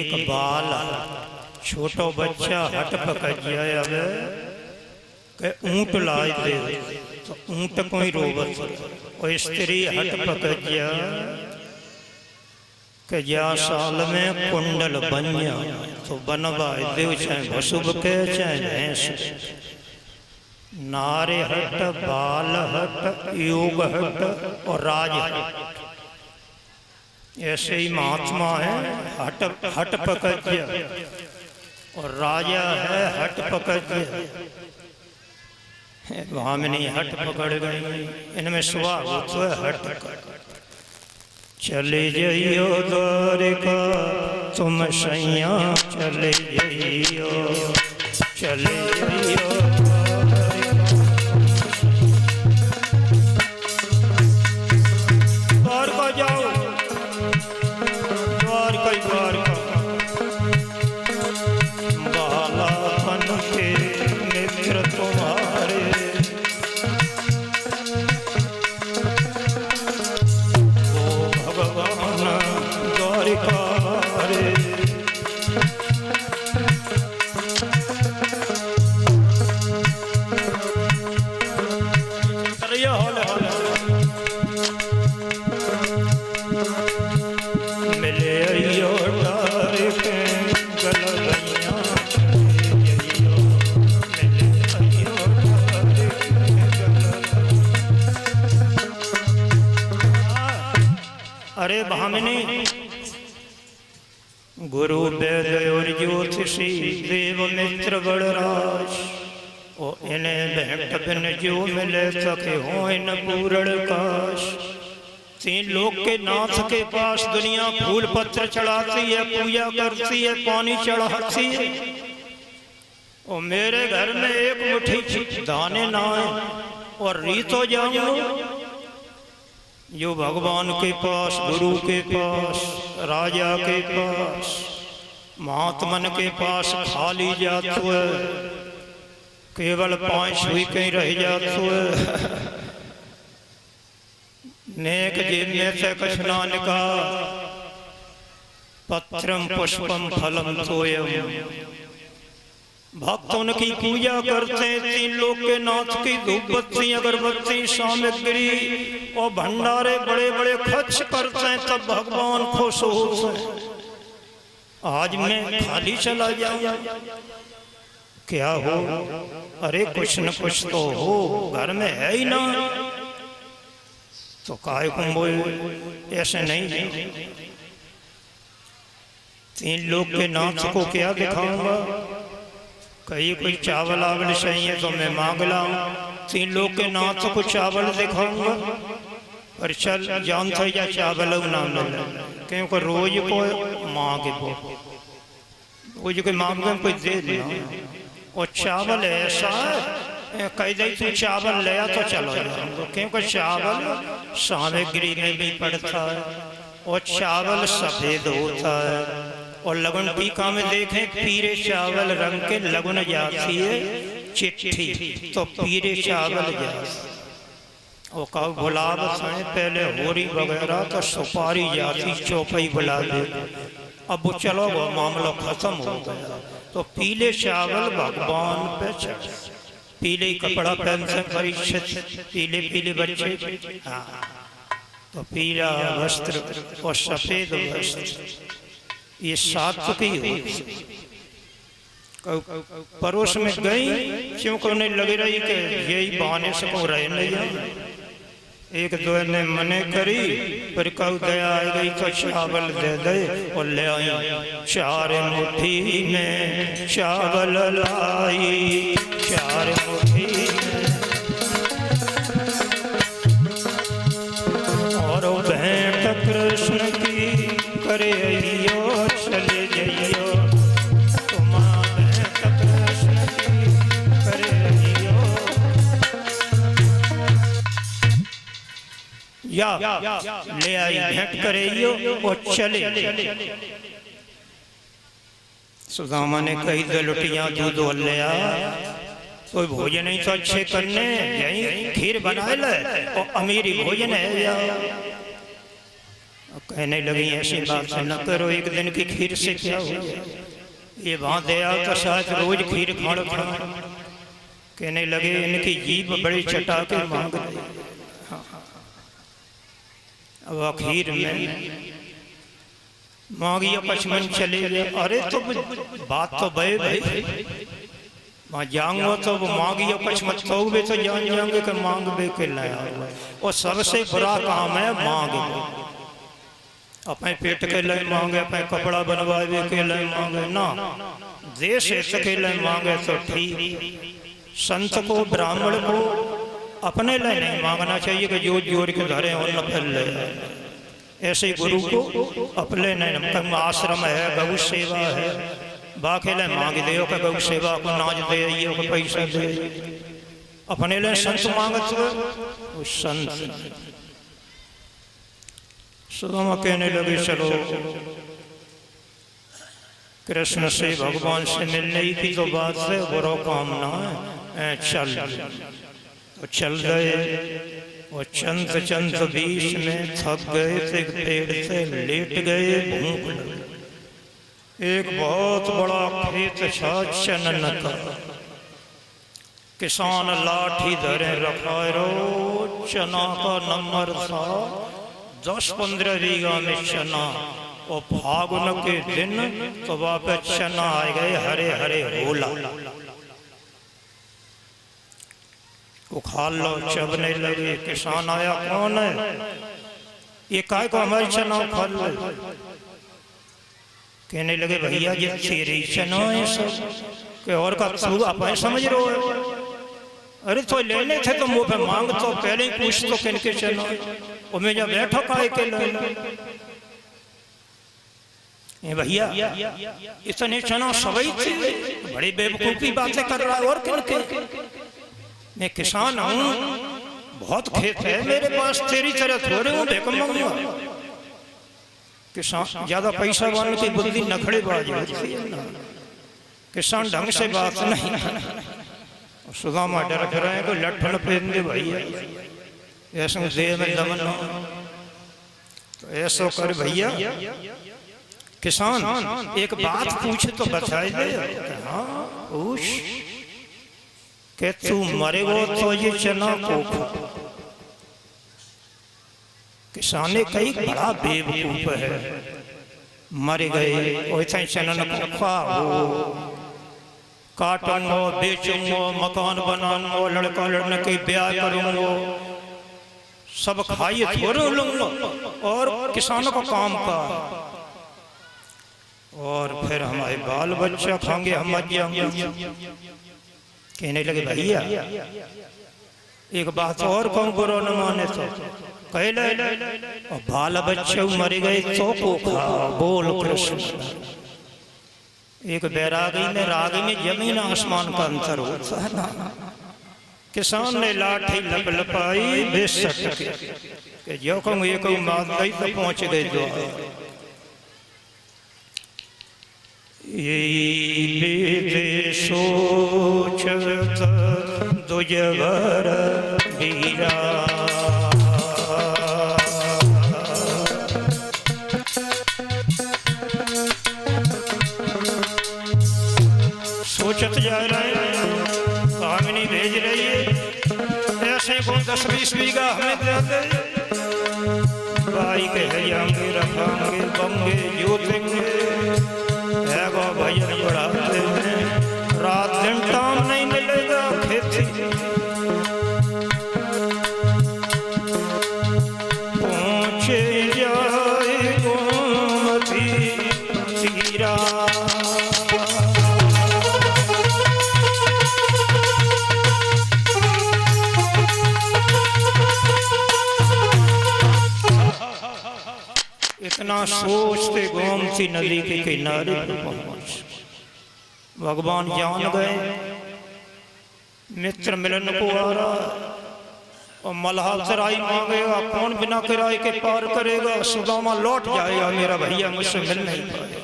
एक बाल छोटो बच्चा हट पकड़ जाए के ऊंट लाए दे तो ऊंट को ही रोबत और स्त्री हट पकड़ जा के जा साल में कुंडल बनिया तो बनवाए देव चाहे भसुब के चाहे भैंस नारे हट बाल हट योग हट और राज हट ऐसे ही महात्मा है हट हट पकड़ और राजा है हट पकड़ भामिनी हट पकड़ गई इनमें स्वागत है हट चले जाइयो द्वारिका तुम सैया चले जाइयो चले जाइयो द्वारका जाओ बालापन के मित्र तुम्हारे ओ भगवान द्वारिका रे मिले अयो के गलैया अरे भामिनी गुरु वेद और ज्योतिषी देव मित्र बड़राज ओ इन्हें भेंट बिन जो मिले सके हो इन पूर्ण काश तीन लोक के नाथ के पास दुनिया फूल पत्र चढ़ाती है पूजा करती है पानी चढ़ाती है और मेरे घर में एक मुट्ठी दाने ना है और रीतो जाऊं जो भगवान के पास गुरु के पास राजा के पास महात्मन के पास खाली जातो है केवल 5 हुई कहीं रह जातो है नेक जेब में से कछनान का पत्रम पुष्पम फलम तोयम भक्त उनकी पूजा करते हैं तीन लोक के नाथ की धूप बत्ती अगरबत्ती सामग्री और भंडारे बड़े बड़े खर्च करते हैं तब भगवान खुश होते हैं आज मैं खाली चला जाऊं क्या हो अरे कुछ न कुछ तो हो घर में है ही ना तो काय को बोल ऐसे नहीं तीन लोग के नाथ को क्या दिखाऊंगा कहीं कोई चावल आवल चाहिए तो मैं मांग लाऊं तीन लोग के नाथ को चावल दिखाऊंगा पर चल जानता या चावल ना मिले क्योंकि रोज को मांगे रोज को मांग कोई दे देना और चावल ऐसा है कह दे तू चावल लिया तो चलो जाऊंगा क्योंकि चावल सामग्री में भी पड़ता है और चावल सफेद होता है और लगन टीका में देखें पीरे चावल रंग के लगन जाती है चिट्ठी तो पीरे चावल जाती और कब गुलाब से पहले होरी वगैरह तो सुपारी जाती चौपाई बुला दे अब वो चलो वो मामला खत्म हो गया तो पीले चावल भगवान पे चढ़ पीले कपड़ा पहनते परीक्षित पीले पीले बच्चे हाँ तो पीला वस्त्र और सफेद वस्त्र ये सात्विक ही परोस में गई क्योंकि उन्हें लग रही कि यही बहाने से को रह नहीं एक दो ने मने करी पर कब दया आ गई तो चावल दे दे और ले आई 4 मुट्ठी में चावल लाई 4 मुट्ठी और भेंट कृष्ण की करे चले जाइयो तुम्हारे कृष्ण की करे या ले आई भेंट करे और चले सुदामा ने कही दलुटियां दूध ले आ कोई भोजन नहीं तो अच्छे करने यही खीर बना ले और अमीरी भोजन है या और कहने लगी ऐसी बात न करो, एक दिन की खीर से क्या हो गया, ये वहाँ दया तो शायद रोज खीर खाड़ खा। कहने लगे इनकी जीभ बड़ी चटा के मांग रही। अब आखिर में मांगी पचमन चले गए। अरे तो बात तो बे भाई, वहाँ जाऊंगा तो वो मांगी पचमत तो भी तो जान जाएंगे कि मांग बे के लाया। और सबसे बुरा काम है मांग, अपने पेट के लिए मांगे, अपने कपड़ा बनवावे के लिए मांगे ना, देश हित के लिए मांगे तो ठीक। संत को ब्राह्मण को अपने लिए नहीं मांगना चाहिए कि जो जोड़ के धरे और न फैल ले। ऐसे गुरु को अपने नहीं, आश्रम है, गौ सेवा है, बाकी ले मांग दे का गौ सेवा को नाच दे को पैसा दे। अपने लिए संत मांगत वो संत। सुदामा कहने लगे चलो कृष्ण से भगवान से मिलने की तो बात है, बुरा काम ना है, चल। तो चल गए और चंद चंद बीच में थक गए थे, पेड़ से लेट गए, भूख लगी। एक बहुत बड़ा खेत था चनन का, किसान लाठी धरे रखा रो, चना का नंबर था 10-15 बीघा में चना। और फागुन के दिन तो वापस चना आ गए हरे हरे होला। उखाड़ लो, चबने लगे। किसान आया, कौन है ये, काय को हमारी चना उखाड़ लो। कहने लगे भैया ये तेरी चना है सब के और का तू अपन समझ रहे हो। अरे तो लेने थे तो मुँह पे मांग, तो पहले ही पूछ तो किनके चना, और मैं जब बैठो काय के ले भैया इतने चना सभी थे। बड़ी बेवकूफी बातें कर रहा है, और किनके, मैं किसान हूँ, बहुत खेत है मेरे पास, तेरी तरह थोड़े हूँ बेकमंगा। किसान ज्यादा पैसा वाले की बुद्धि नखड़ेबाज होती है ना, किसान ढंग से बात नहीं। सुदामा डर रहे हैं, कोई लठन पहन दे भैया, ऐसा देह में दमन हो तो ऐसा कर भैया। किसान एक बात पूछे तो बताए दे। हाँ पूछ, के तू मरेगो तो ये चना को। किसान ने कही बड़ा बेवकूफ है, मर गए वैसे चनन को खाओ, काटूंगो, बेचूंगो, मकान बनाऊंगो, लड़का लड़ने के ब्याह करूंगो, सब खाइए थोड़े लूंगा, और किसानों को काम का, और फिर हमारे बाल बच्चा खाएंगे, हम मर जाएंगे। कहने लगे भैया एक बात और कहूँ, बुरा न माने तो कह ले, और बाल बच्चे मर गए तो को खा, बोल कृष्ण। एक बैरागी में रागी में जमीन आसमान का अंतर होता है ना। किसान ने लाठी लपलपाई बेसट के जो कहूँ ये कहूँ मार गई तो पहुंच गए जो। ये सोचत दुजवर बीरा, सोचत जा रहे कामिनी भेज रही है, ऐसे को 10-20 बीघा हमें दे दे, भाई के हजाएंगे, रखांगे, बंगे, जोतेंगे, भजन बढ़ाते हैं, रात दिन टाइम नहीं मिलेगा खेती। पहुँचे जाए गोमती तीरा, इतना सोचते गोमती नदी के किनारे पर पहुंच। भगवान जान गए मित्र मिलन को आ रहा, और मल्हा चराई मांगेगा, कौन बिना किराए के पार करेगा। सुदामा लौट जाएगा, मेरा भैया मुझसे मिल नहीं पाएगा।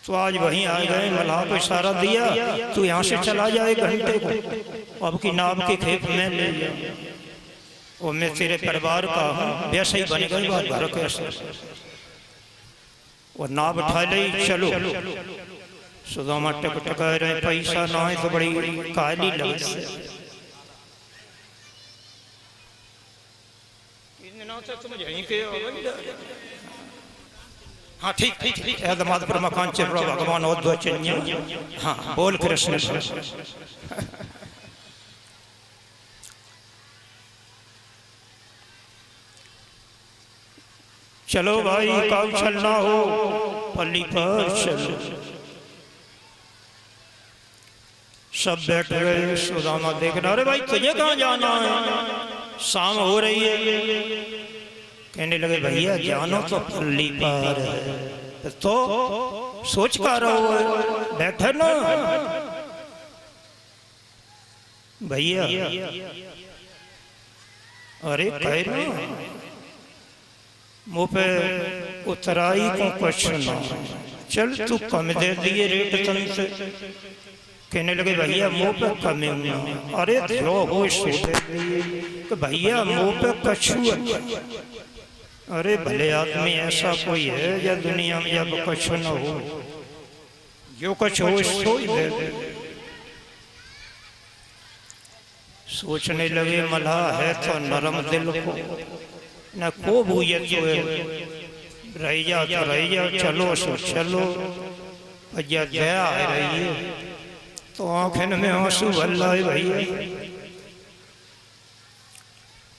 तो आज वहीं आ गए, मल्हा को इशारा दिया, तू यहाँ से चला जाए घंटे को, अब की नाव के खेत में ले जा। वो मैं तेरे परिवार का हूँ, वैसे ही बन गई बात घर कैसे। वो ना बैठा ले चलो। सुदामा टकटका रहे, पैसा ना है तो बड़ी काली लगे। हाँ ठीक ठीक एदमाद पर मकान चल रहा भगवान और दो चन्या। हाँ बोल कृष्ण। चलो भाई कब चलना हो पल्ली पर चलो। सब बैठ गए। सुदामा देखना, अरे भाई तुझे कहाँ जाना है, शाम हो रही है। कहने लगे भैया जानो तो पल्ली पर है, तो सोच कर रहो बैठे ना भैया। अरे कह रहे मुँह पे उतराई को कुछ ना, चल तू कम दे दिए रेट तन से। कहने लगे भैया मुँह पे कम ना। अरे जो हो सो दे दिए तो भैया मुँह पे कछुआ। अरे भले आदमी ऐसा कोई है या दुनिया में जब कुछ न हो, जो कुछ हो सो ही दे दे। सोचने लगे मल्हा है तो नरम दिल को न को भूये तो रह जा तो रह जा, चलो सो चलो। भैया दया आ रही है तो आंखें में आंसू भल्ला है भैया।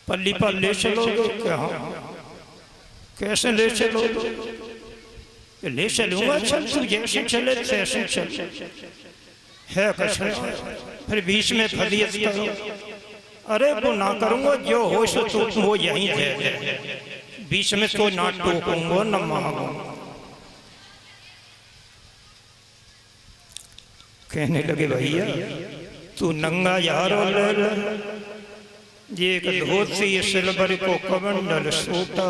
पल्ली पर ले चलोगे क्या? कैसे ले चलो? ले चलूंगा, चल तू जैसे चले तैसे चल है कुछ। फिर बीच में फलियत करो, अरे वो ना करूंगा, जो हो सो तू वो यहीं दे। बीच में तो ना टोकूंगा न मांगूंगा। कहने लगे भैया तू नंगा यारो ले ले, ये एक धोती सिल्वर को कमंडल सोटा।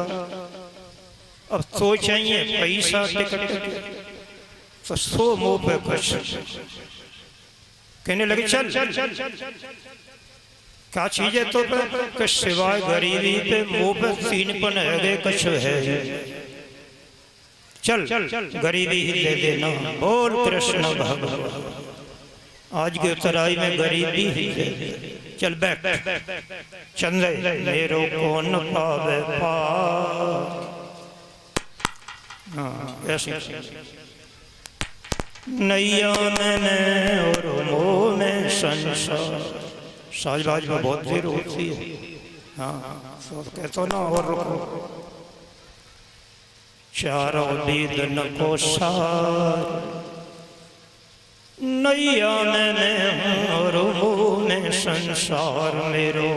अब तो चाहिए पैसा टिकट तो सो मुंह पे कुछ। कहने लगे चल क्या चीज है तो पे सिवाय गरीबी पे मुंह पे तीन पन है गए कुछ है। चल गरीबी ही दे देना। बोल कृष्ण भगवान, आज की उतराई में गरीबी ही दे दे। चल बैठ चंदे मेरो कौन पावे पार। हाँ ऐसे नैया मैंने और मोह में संसार। साजबाज में बहुत देर होती है। हाँ कहते ना और रुको। चारों दीदन को सार नैया मैंने और मोह में संसार, मेरो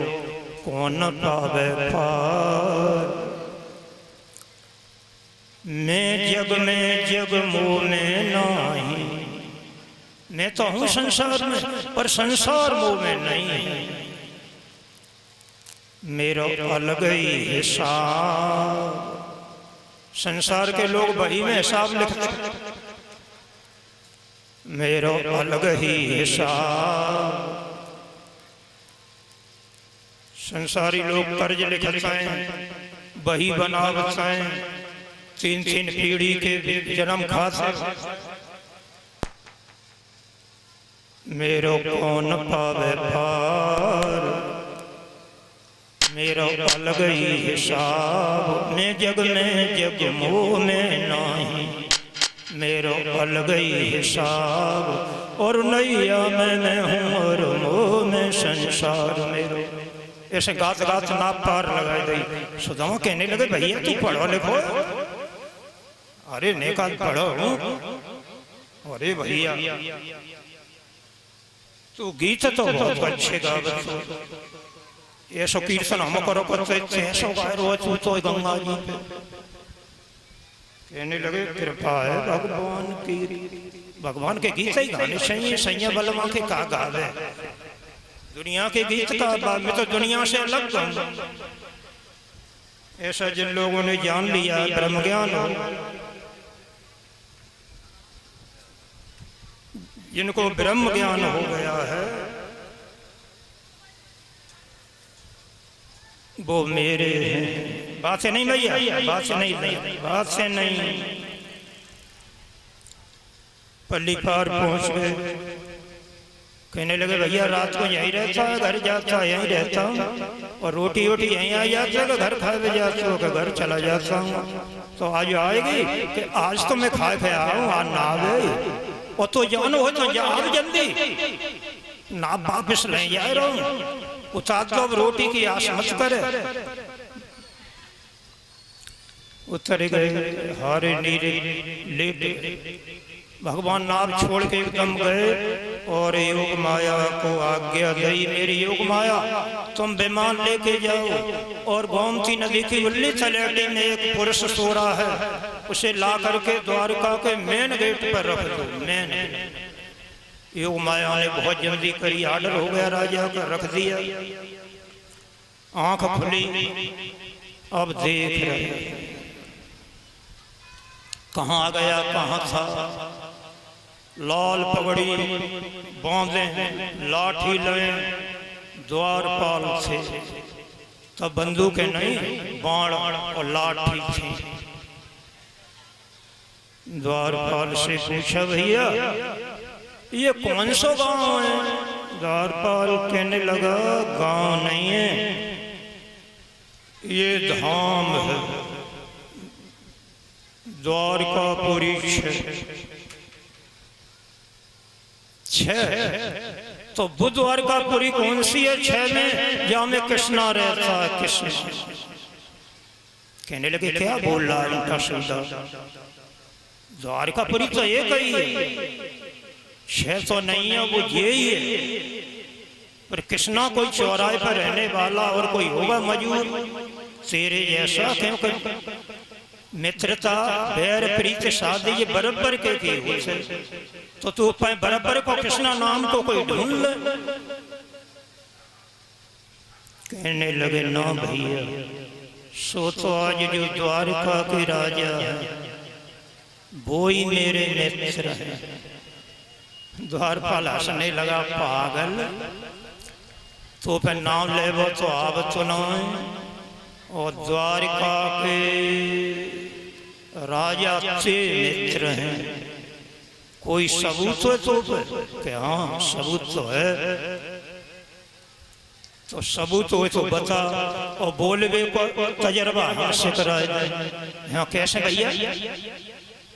कौन पावे पार। मैं जग मोह में नहीं। मैं तो हूँ संसार में पर संसार मोह में नहीं है। मेरा अलग ही हिसाब। संसार के लोग बही में हिसाब लिखते, मेरा अलग ही हिसाब। संसारी लोग कर्ज लिखते हैं, बही बनावते हैं, तीन तीन पीढ़ी के जन्म खाते। मेरो कौन पावे पार, मेरा अलग ही हिसाब। मैं जग मोह में नहीं, मेरो अलग ही हिसाब। और नैया मैं हूँ और मोह में संसार मेरो। ऐसे गात गात ना पार लगाए गई। सुदामा कहने लगे भैया तू पढ़ो लिखो। अरे नेका पढ़ो। अरे भैया तू गीत तो बहुत अच्छे गावत। ऐसो कीर्तन हम करो करते ऐसो गाय रोज तू तो गंगा जी पे। कहने लगे कृपा है भगवान की। भगवान के गीत ही गाने चाहिए। सैया बलमा के का गावे दुनिया के गीत का बाद में तो दुनिया से अलग हूं। ऐसा जिन लोगों ने जान लिया ब्रह्म ज्ञान हो, जिनको ब्रह्म ज्ञान हो गया है, वो मेरे हैं। बात से नहीं भैया, बात से नहीं, बात से नहीं। पल्ली पार पहुंच गए, कहने लगे भैया रात को यहीं रहता है, घर जाता है यहीं रहता हूँ, और रोटी वोटी यहीं आ जाती है, घर खा के जाता हूँ, घर चला जाता हूँ। तो आज आएगी कि आज तो मैं खा के आऊँ, आज ना आवे, और तो जानो हो तो जाओ जल्दी ना, वापिस ले जा रहा हूँ, उतार तो अब रोटी की आस मत करे। उतर गए, हारे नीरे लेटे, भगवान नाम छोड़ के एकदम गए और योग माया को आज्ञा दी, मेरी योग माया तुम विमान लेके जाओ और गोमती नदी की उल्ली तलेटी में एक पुरुष सो रहा है, उसे ला करके द्वारका के मेन गेट पर रख दो। मेन योग माया ने बहुत जल्दी करी, आर्डर हो गया राजा का, रख दिया। आंख खुली, अब देख रहे कहाँ आ गया, कहाँ था। लाल पगड़ी बांधे, लाठी ले, द्वारपाल थे, तब बंदूकें नहीं, बाण और लाठी थी। द्वारपाल से पूछा भैया ये कौन सा गांव है? द्वारपाल कहने लगा गांव नहीं है, ये धाम है, द्वारकापुरी छह। तो बुधवार का पुरी कौन सी है? छह में जहां में कृष्णा रहता है। कृष्ण कहने लगे क्या बोल रहा है उनका शब्द? द्वारकापुरी तो एक ही है, छह तो नहीं है, वो यही है। पर कृष्णा कोई चौराहे पर रहने वाला और कोई होगा मजबूर तेरे जैसा, क्योंकि मित्रता बैर प्रीत शादी ये बराबर के होते, तो तू बराबर को कृष्णा नाम को कोई ढूंढ ले। कहने लगे ना भैया, सो तो आज जो द्वारका के राजा है वो ही मेरे मित्र है। द्वारपाल हंसने लगा, पागल, तो फिर नाम ले वो तो आप तो ना है, और द्वारका के राजा से मित्र हैं, कोई सबूत है तो कि हाँ सबूत तो है, तो सबूत हो तो बता, और बोलवे को तजर्बा हमसे कराए जाए। हाँ कैसे भैया,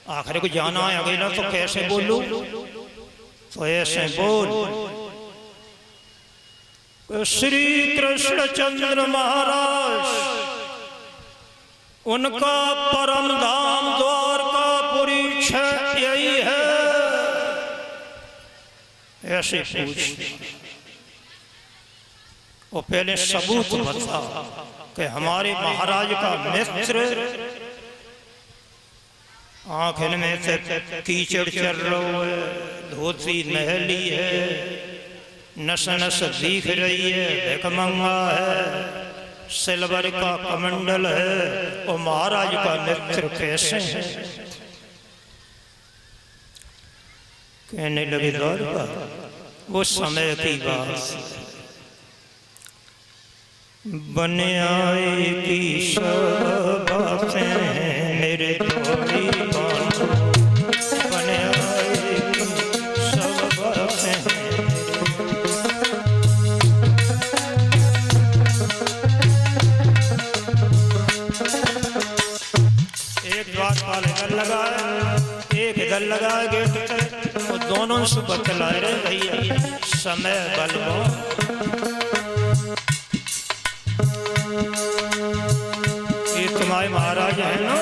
आखिर को जाना है अकेला तो कैसे बोलूं? तो ऐसे बोल, श्री कृष्ण चंद्र महाराज उनका परम धाम द्वारकापुरी यही है। ऐसे पूछ, और पहले सबूत बता कि हमारे महाराज का मित्र। आंख में से कीचड़ चल रहा है, धोती नहली है, नस नस दिख रही है, भिखमंगा है, सिल्वर का कमंडल है, और महाराज का मित्र कैसे है? कहने लगे द्वारका वो समय की बात, बन आएगी सब बातें मेरे द्वारी बातों, बन आएगी सब बातें। एक द्वारपाल इधर लगा है, एक इधर लगा है गेट पे, और दोनों से बतला रहे भैया समय बलवा। ये तुम्हारे महाराज है ना?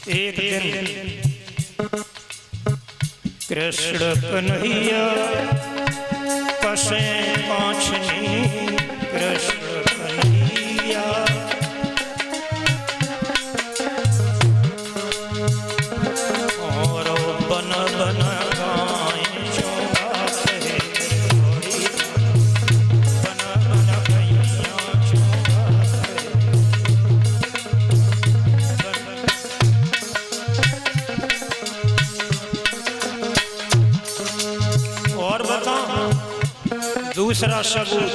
एक दिन कृष्ण कन्हैया कसे कांचनी, कृष्ण कन्हैया और बन बन गाय चौगा से, बन बन गैया चौगा से। और बता दूसरा सबूत,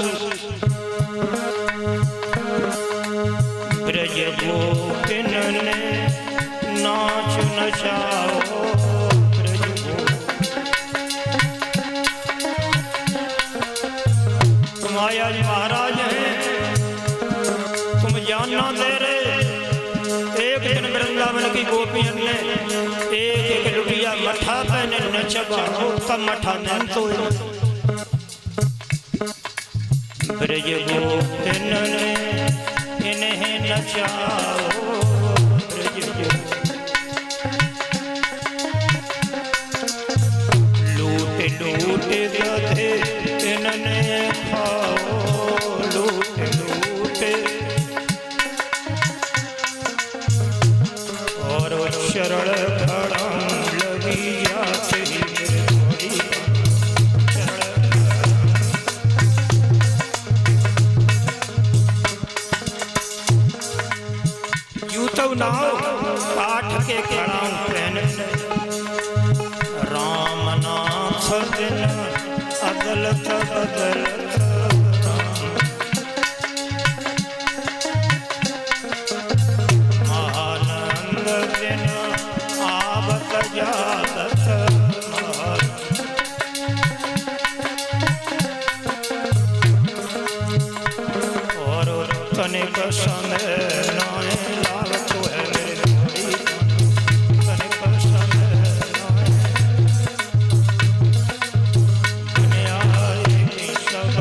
नचाओ ब्रज गोप। तुम आया जी महाराज हैं, तुम जानना दे रहे। एक दिन वृंदावन की गोपियों ने एक एक लुटिया मठा पहने नचबाओ, तब मठा नैन तो ब्रज गोप इन्हें नचाओ ब्रज गोप। लूट लूट गधे इन्हें खाओ, लूट लूट और शरण खड़ा लगी जाती थोड़ी यूं तो नाव काठ के खड़ा पहन राम नाम सजन अदलत बदलत महानंद दिन आवत जात और तनिक समय नाय लागत है मेरे घोड़ी, तनिक समय नाय आए सब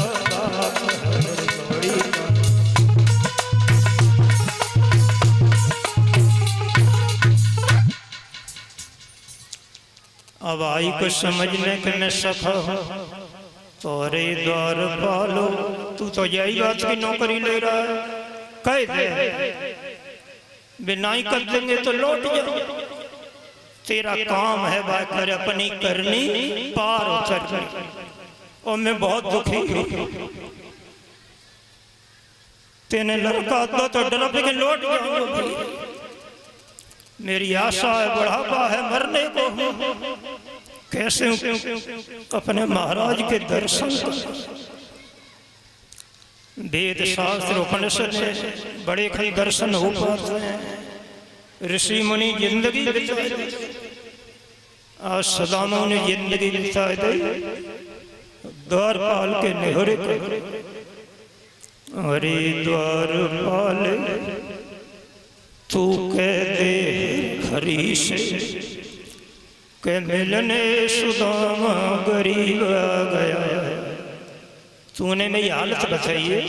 बात है मेरे घोड़ी। अब आई को समझने के न सका तोरे द्वार पालो। तू तो यही बात की नौकरी ले रहा है, कह दे बिना ही कर देंगे तो लौट जाओ। तेरा काम है बाकर अपनी करनी पार उतर, और मैं बहुत दुखी हूँ। तेने लड़का दो तो डर के लौट जाऊंगा। मेरी आशा है, बुढ़ापा है, मरने को हूँ, कैसे अपने महाराज के दर्शन कर। वेद शास्त्र उपनिषद में बड़े कई दर्शन हो पाते हैं। ऋषि मुनि जिंदगी बिताए, आज सदामों ने जिंदगी बिताए दे द्वारपाल के निहरे कर। अरे द्वारपाल तू कह दे हरी से के मिलने सुदामा गरीब आ गया। तूने मेरी हालत बताई है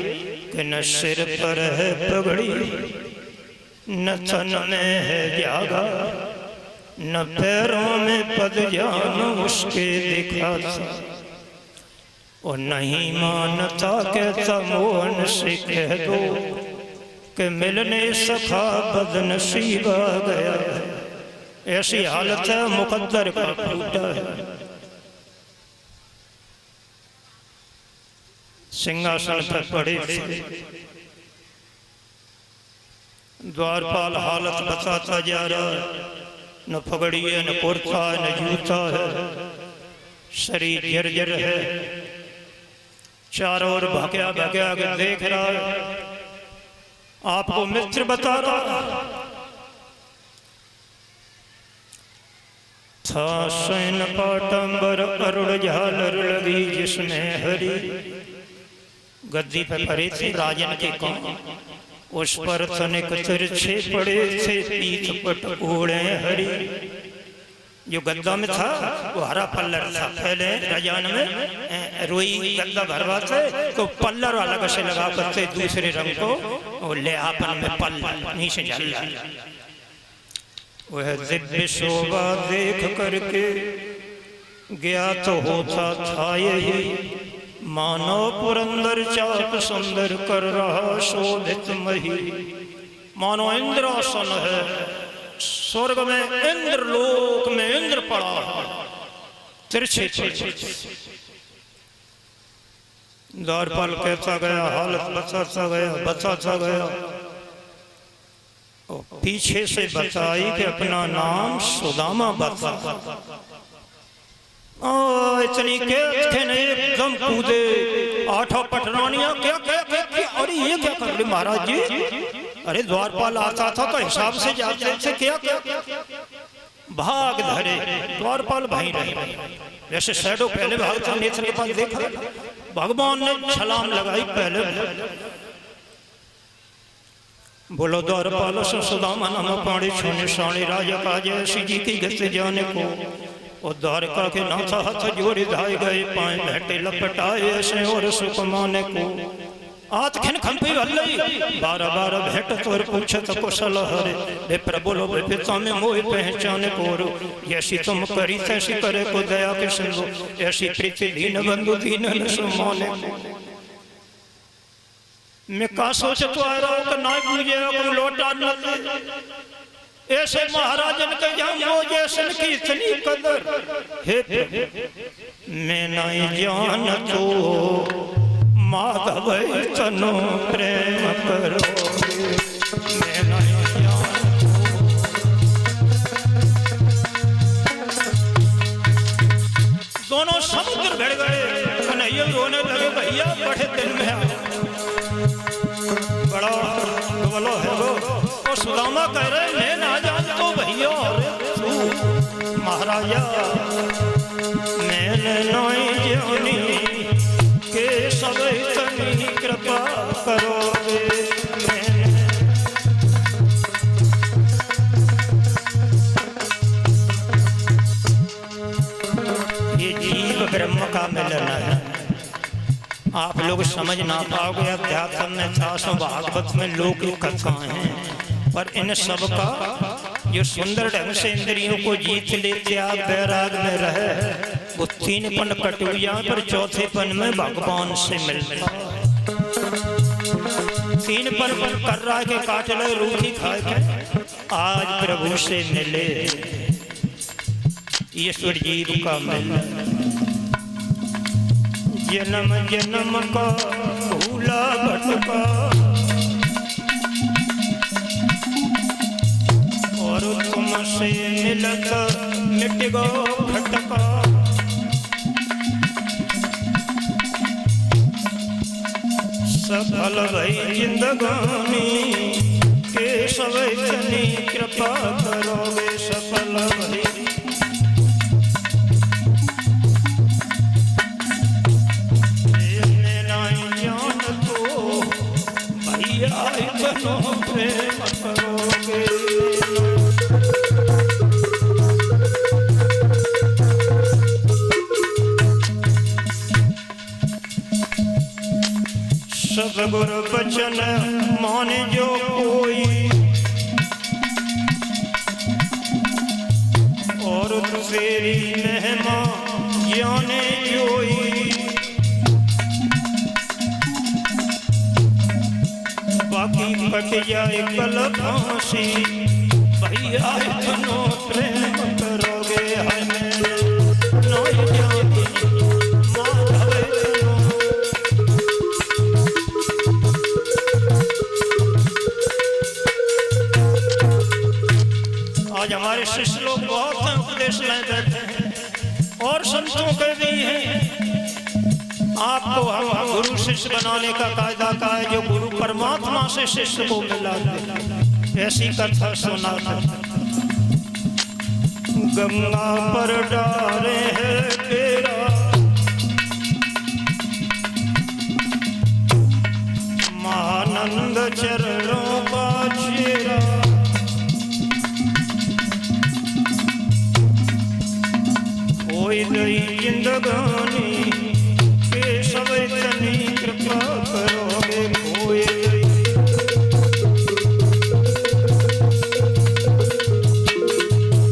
कि न सिर पर है पगड़ी, न तन में है जागा, न पैरों में पदजान उसके दिखा था। और नहीं मानता कहता मोहन से कह दो कि मिलने सखा बदनसीब आ गया। ऐसी हालत है, मुकद्दर का फूटा है। सिंहासन पर पड़े थे, द्वारपाल हालत बताता जा रहा है। न पगड़ी है, न कुर्ता है, न जूता है, शरीर जर्जर है। चारों ओर भाग्या भाग्या देख रहा है। आपको मित्र बता रहा था सैन पाटंबर अरुण झालर लगी जिसमें हरी। गद्दी पर पड़े थे राजन के कौन, उस पर तनिक तिरछे पड़े थे पीठ पट ओढ़े हरी। जो गद्दा में था वो हरा पल्लर था। पहले रजान में रोई गद्दा भरवाते तो पल्लर अलग से लगा करते दूसरे रंग को, और ले आपन में पल्लर नीचे झल। वह दिव्य शोभा देख करके गया तो होता था यही, मानो पुरंदर चाप सुंदर कर रहा शोभित मही। मानो इंद्रासन है, स्वर्ग में इंद्र, लोक में इंद्र पड़ा है तिरछे। द्वारपाल कहता गया, हालत बताता गया। पीछे से बताई कि अपना नाम सुदामा बता। इतनी एकदम कूदे आठों पटरानियां क्या क्या क्या क्या। अरे ये क्या कर रहे महाराज जी? अरे द्वारपाल आता था तो हिसाब से जाते थे, क्या क्या भाग धरे द्वारपाल भाई रहे। जैसे शैडो पहले भाग था नेत्र के पास देखा, भगवान ने छलांग लगाई पहले। बोलो द्वारपाल सुदामा नाम पाणी छोने साणी राजा काजे ऐसी जी की गति जाने को। और द्वारका के नाथा हाथ जोड़ी धाए गए पाए भेटे लपटाए ऐसे और सुख माने को। आत खिन खंपी वल्लई बार बार भेट तोर पूछत कुशल हरे। हे प्रभु लो पिता में मोह पहचाने कोरो। ऐसी तुम करी तैसी करे को दया के सिंधु। ऐसी प्रीति दीन बंधु दीन न सुमाने को। मैं का सोचत आ रहा हूं कि ना पूजे को लोटा न दे। ऐसे महाराजन के जामो जैसन की इतनी कदर। हे मैं नहीं जान तो माधव तनो प्रेम करो। मैं नहीं जान दोनों समुद्र भिड़ गए। कन्हैया रोने लगे भैया बड़े दिन में बड़ा बोलो है वो। और सुदामा कह रहे मैं ना जान तो भैया तू महाराजा मैंने नहीं जानी के सब इतनी कृपा करोगे। ये जीव ब्रह्म का मिलन है। आप लोग समझ ना पाओगे। अध्यात्म में शास्त्र भागवत में लोक कथाएं हैं, पर इन सब का जो सुंदर ढंग से इंद्रियों को जीत ले त्याग बैराग में रहे वो 3 पन कटुया पर चौथे पन में भगवान से मिलता है। 3 पन कर रहा के काट ले रूखी खाए के आज प्रभु से मिले। ईश्वर जीव का मिलन जन्म जन्म का भूला भटका और तुमसे मिलत मिट गो खटका। सफल भई जिंदगानी के सब इतनी कृपा करोगे। सफल भई इतनो प्रेम करोगे। सब गुरु बचन माने जो कोई और तेरी महिमा जाने जोई। बाकी कट जाए कल फांसी भैया इतनो प्रेम करोगे। हमें नहीं जाती माधव इतनो। आज हमारे शिष्य लोग बहुत हैं उपदेश ले बैठे हैं और संतों के भी हैं। आपको हम गुरु शिष्य बनाने का कायदा का है जो गुरु परमात्मा से शिष्य को मिला दे। ऐसी कथा सुना था। गंगा पर डारे है तेरा महानंद चरणों का चेहरा। कोई नई जिंदगानी सब इतनी कृपा करोगे। कोई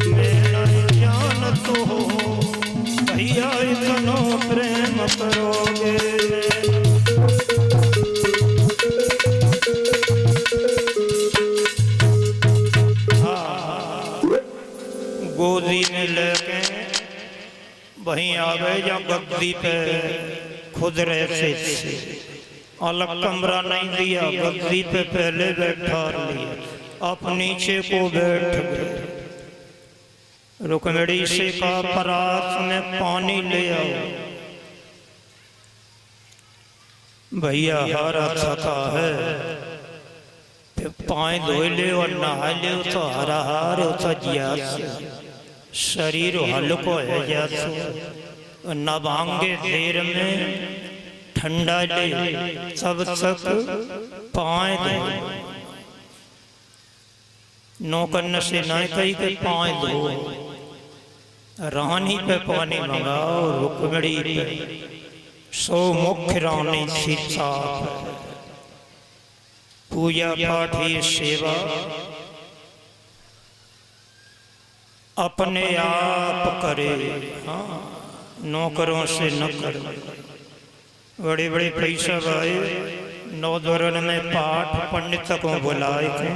मैं नहीं जान तो भैया इतना प्रेम करोगे। गोदी में लेके वहीं आ गए या गद्दी पे खुद रहते थे। अलग कमरा नहीं दिया, गद्दी पे पहले बैठा लिया। अब नीचे को बैठ गए। रुकमणी से का परात में पानी ले आओ। भैया हारा थका है पाए धोए ले और नहा ले तो हरा हार होता जिया। शरीर हल्को है जासो नभांगे देर में ठंडा ले सब तक पाए दो नौकन से न कही के पाए दो रानी पे पानी मंगाओ रुकमणी पे सो मुख्य रानी सीता पूजा पाठ ये सेवा अपने आप करे। हाँ नौकरों से न करे। बड़े बड़े पैसा आए नौदवरन में पाठ पंडित को बुलाए थे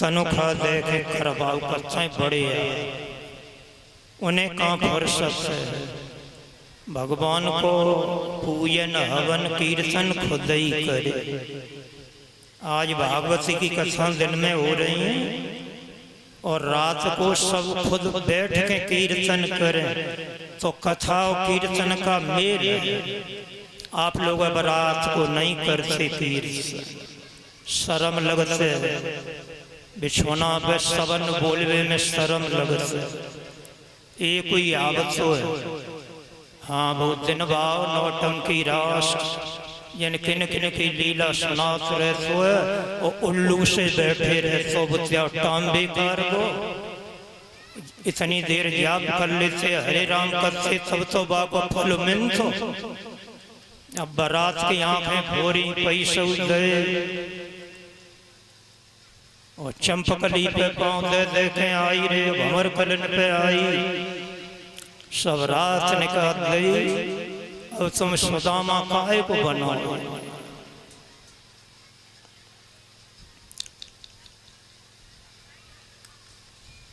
तनुखा दे के करवाओ कच्चा बड़े आए उन्हें कहाँ फुर्सत है भगवान को पूजन हवन कीर्तन खुद ही करे। आज भागवती की कथा दिन में हो रही है और रात को सब खुद बैठ के कीर्तन करें तो कथा और कीर्तन का मेल है। आप लोग अब रात को नहीं करते कीर्तन शर्म लगते बिछोना पे सबन बोलवे में शर्म लगते ये कोई आवत हो है। हाँ बहुत दिन भाव नौटंकी रास यानी किन किन की लीला सुनात रहते हो और उल्लू से बैठे रहते बुतिया टाम बेकार को इतनी देर जाप कर लेते हरे राम करते तब तो बाको फल मिलतो। अब बारात की आंखें भोरी पैसे गए और चंपकली पे पाँव दे देखे आई रे भंवर कलन पे आई सब रात निकाल गई। अब तुम सुदामा काहे को बनो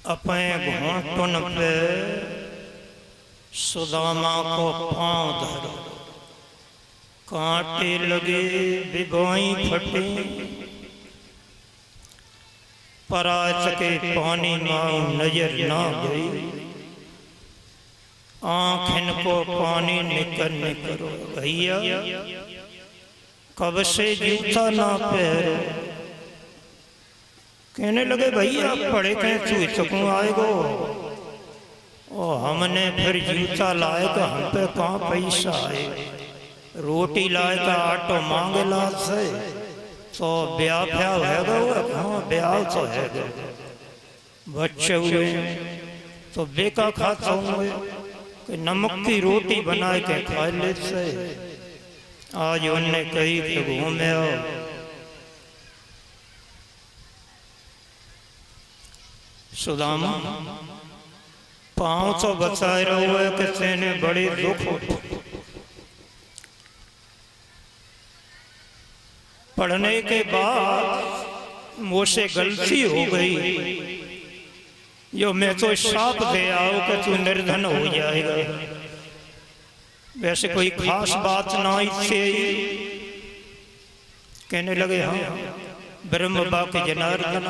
अपने घोंटन पे सुदामा को पांव धरो कांटे लगे बिगोई फटे परात के पानी में नजर ना गई आँख इनको पानी निकलने करो भैया कब से जूता ना पहरो। कहने लगे भैया पढ़े कहीं तू सकूँ आएगो और हमने फिर जूता लाएगा हम पे कहाँ पैसा आए रोटी लाएगा आटो मांगे ला से तो ब्याह फ्याह हैगा हाँ ब्याह तो है बच्चे हुए तो बेका खाता होंगे कि नमक की रोटी बना के खा लेते। आज उनने कही कि घूमे आओ सुदामा पाँव तो बचाए रहो है किसी ने बड़े दुख पढ़ने के बाद मुझसे गलती हो गई जो मैं तो साप दे आओ कि तू निर्धन हो जाएगा। वैसे कोई खास बात ना इससे कहने लगे हाँ ब्रह्म बाक जनार्दन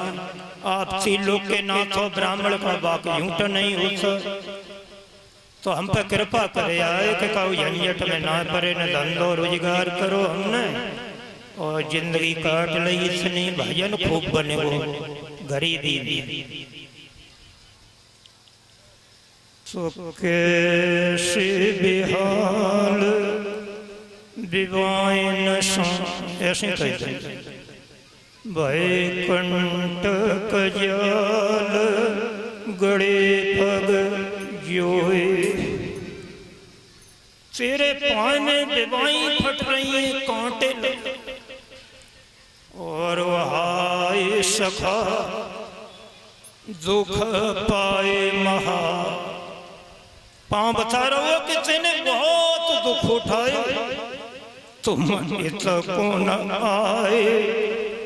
आप लोग के नाथ हो ब्राह्मण का बाक यूं तो नहीं होता तो हम पे कृपा करे आए कि कहो झंझट में ना पड़े न धंधो रोजगार करो हमने और जिंदगी काट ली इतनी भजन खूब बने वो गरीबी तो कैसे बिहाल विवाइन ऐसे कहते वैकुंठ जाल गड़े पग जोए तेरे पाँव में विवाई फट रही है कांटे और वहाय सखा दुख पाए महा पाँव बता रहे हो कि तेने बहुत दुख उठाए तुम को न आए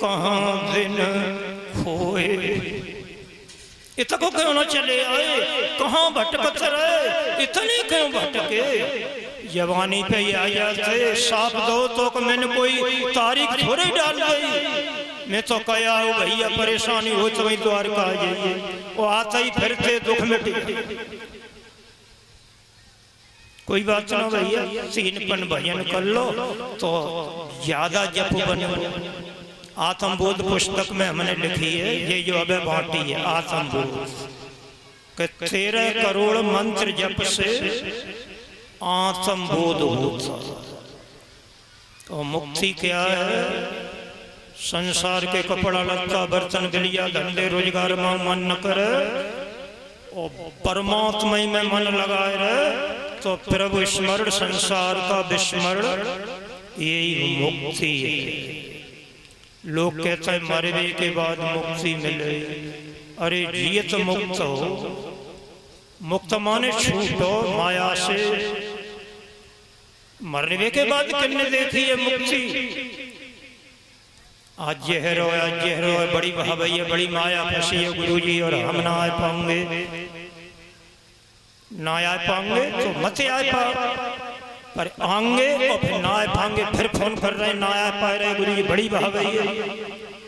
कहाँ दिन खोए इतको क्यों न चले आए कहाँ भटकत रहे इतने क्यों भटके जवानी पे ही आ जाते साफ दो तो मैंने कोई तारीख थोड़ी डाल गई मैं तो कया हूँ भैया परेशानी हो तो वही द्वारका आ जाइए वो आता ही फिरते दुख मिटे कोई बात ना भैया 3 पन भजन कर लो तो ज्यादा जप बनो। आत्मबोध पुस्तक में हमने लिखी है ये जो अबे बांटी है आत्मबोध कि 13 करोड़ मंत्र जप से आत्म बोध होता। तो मुक्ति क्या है? संसार के कपड़ा लत्ता बर्तन बिलिया धंधे रोजगार में मन न करे और परमात्मा में मन लगाए रहे तो प्रभु स्मरण संसार का विस्मरण, यही मुक्ति है। लोग कहते हैं मरने के बाद मुक्ति मिले। अरे जियत मुक्त हो, मुक्त माने छूटो माया से। मरने के बाद किसने देखी है मुक्ति? आज जहरो है, आज जहरो है, बड़ी भाई है, बड़ी माया फंसी है गुरुजी और हम ना आ पाएंगे, ना आ पाएंगे तो मत आ पा, पर आएंगे और फिर ना आ पाएंगे, फिर फोन कर रहे हैं ना आ पा रहे गुरुजी बड़ी भाई है।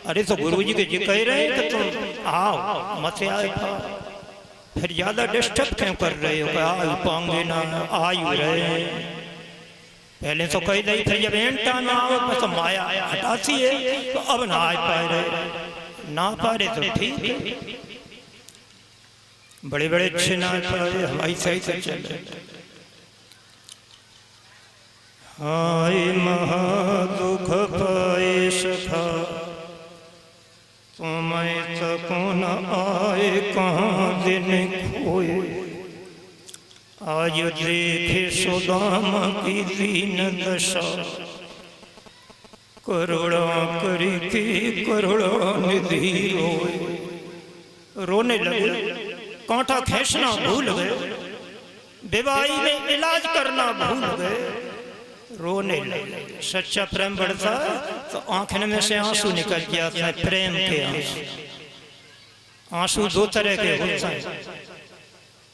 अरे तो गुरुजी के जी कह रहे हैं कि तुम आओ मत आ पा, फिर ज्यादा डिस्टर्ब क्यों कर रहे हो? आ पाएंगे ना आ रहे हैं। पहले तो कह दी फिर जब एंड टाइम आओ तो माया हटाती है, तो अब ना आ पा रहे, ना पा रहे तो ठीक है, बड़े बड़े अच्छे ना पाए हमारी सही से चले। हाय महा दुख पाए सखा तुम्हें तको न आए कहाँ दिन खोए। आज देखे सुदाम की दीन दशा करुणा करी की करुणा निधि रोए। रोने लगे, कांटा खींचना भूल गए, बीमारी में इलाज करना भूल गए, रोने लगे। सच्चा प्रेम बढ़ता तो आंखों में से आंसू निकल जाते हैं, प्रेम के आंसू। आंसू दो तरह के होते हैं,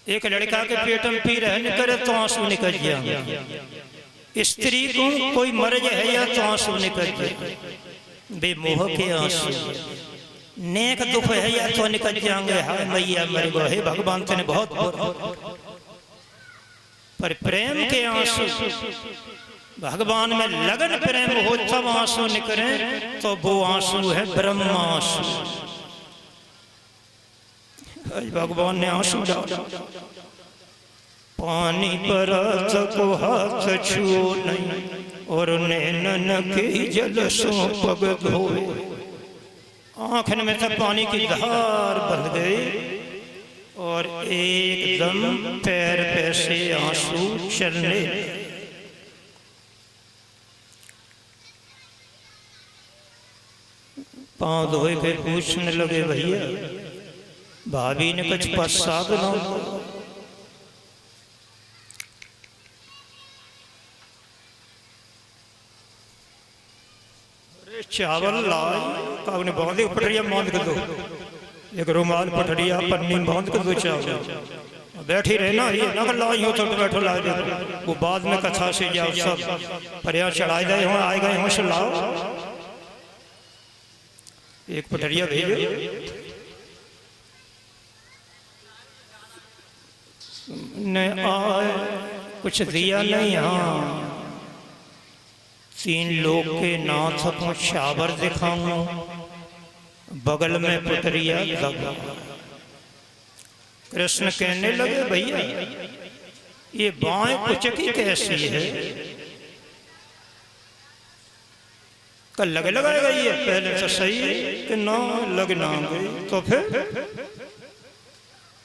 एक लड़का के पेट में पी रहने करे तो आंसू निकल जाएंगे, स्त्री को कोई मर्ज है या तो आंसू निकल जाए, बेमोह के आंसू। नेक दुख है या तो निकल जाएंगे, हाय मैया मर गो, हे भगवान तेने बहुत बुरा। पर प्रेम के आंसू, भगवान में लगन प्रेम हो तब आंसू निकले, तो वो आंसू है ब्रह्म आंसू। भगवान ने आंसू डाला, पानी पर को हाथ छुओ नहीं और नैनन के जल सो पग धोए। आंखन में से पानी की धार बंध गई और एकदम पैर पे से आंसू चलने। पांव धोए के पूछने लगे, भैया भाभी ने कुछ प्रसाद ना? चावल लाई कावने बांधे पटरिया बांध के दो, एक रुमाल पटरिया पन्नी बांध के दो चावल। बैठी रहना ये ना लाई हो तो बैठो ला दे, वो बाद में कथा से जाओ सब परिया चढ़ाए गए हो आए गए हो से लाओ। एक पटरिया भेजो ने आए, कुछ दिया नहीं। हाँ, 3 लोग के नाथ को शावर दिखाऊं, बगल में पुतरिया लगा। कृष्ण कहने लगे, भैया ये बाएं कुचकी कैसी है? कल लगे लगाई गई है, पहले तो सही है कि ना लग ना गई तो फिर